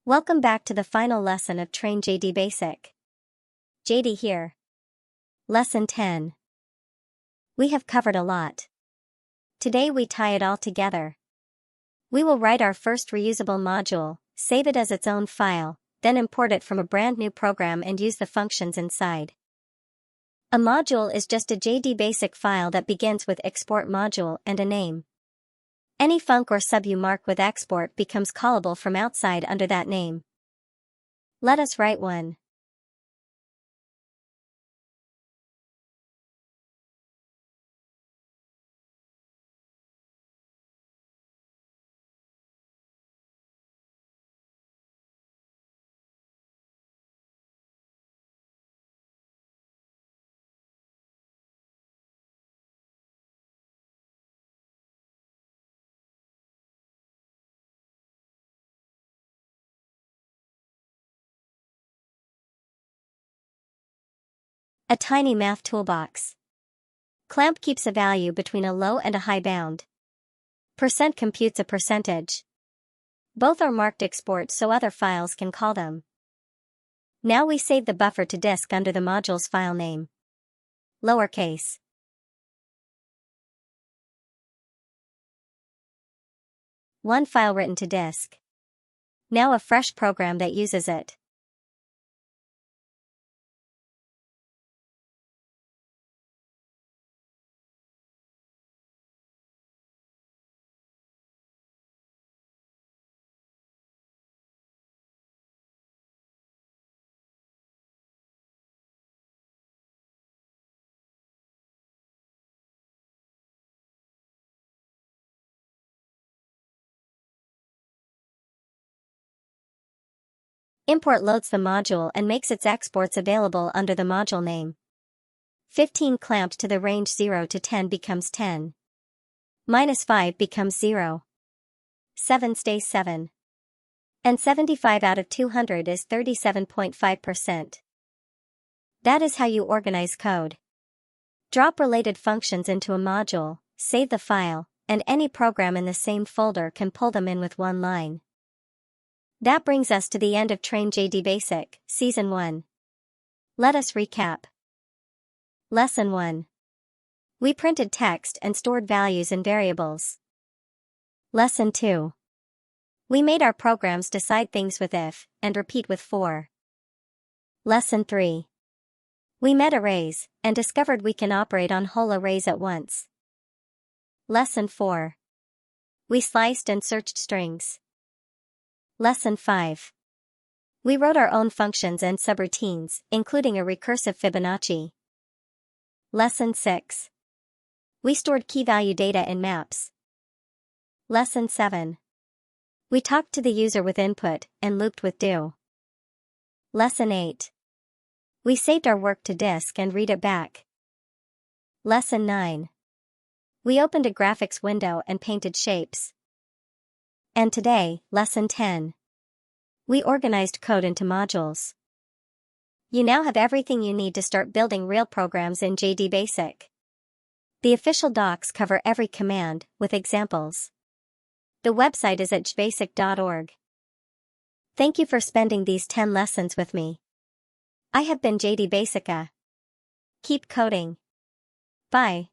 Welcome back to the final lesson of Train jdBasic. JD here. Lesson 10. We have covered a lot. Today we tie it all together. We will write our first reusable module, save it as its own file, then import it from a brand new program and use the functions inside. A module is just a jdBasic file that begins with export module and a name. Any func or sub you mark with export becomes callable from outside under that name. Let us write one. A tiny math toolbox. Clamp keeps a value between a low and a high bound. Percent computes a percentage. Both are marked export so other files can call them. Now we save the buffer to disk under the module's file name. Lowercase. One file written to disk. Now a fresh program that uses it. Import loads the module and makes its exports available under the module name. 15 clamped to the range 0 to 10 becomes 10. -5 becomes 0. 7 stays 7. And 75 out of 200 is 37.5%. That is how you organize code. Drop related functions into a module, save the file, and any program in the same folder can pull them in with one line. That brings us to the end of Train jdBasic, Season 1. Let us recap. Lesson 1. We printed text and stored values in variables. Lesson 2. We made our programs decide things with if, and repeat with for. Lesson 3. We met arrays, and discovered we can operate on whole arrays at once. Lesson 4. We sliced and searched strings. Lesson 5. We wrote our own functions and subroutines, including a recursive Fibonacci. Lesson 6. We stored key-value data in maps. Lesson 7. We talked to the user with input, and looped with do. Lesson 8. We saved our work to disk and read it back. Lesson 9. We opened a graphics window and painted shapes. And today, Lesson 10. We organized code into modules. You now have everything you need to start building real programs in jdBasic. The official docs cover every command, with examples. The website is at jdbasic.org. Thank you for spending these 10 lessons with me. I have been jdBasica. Keep coding. Bye.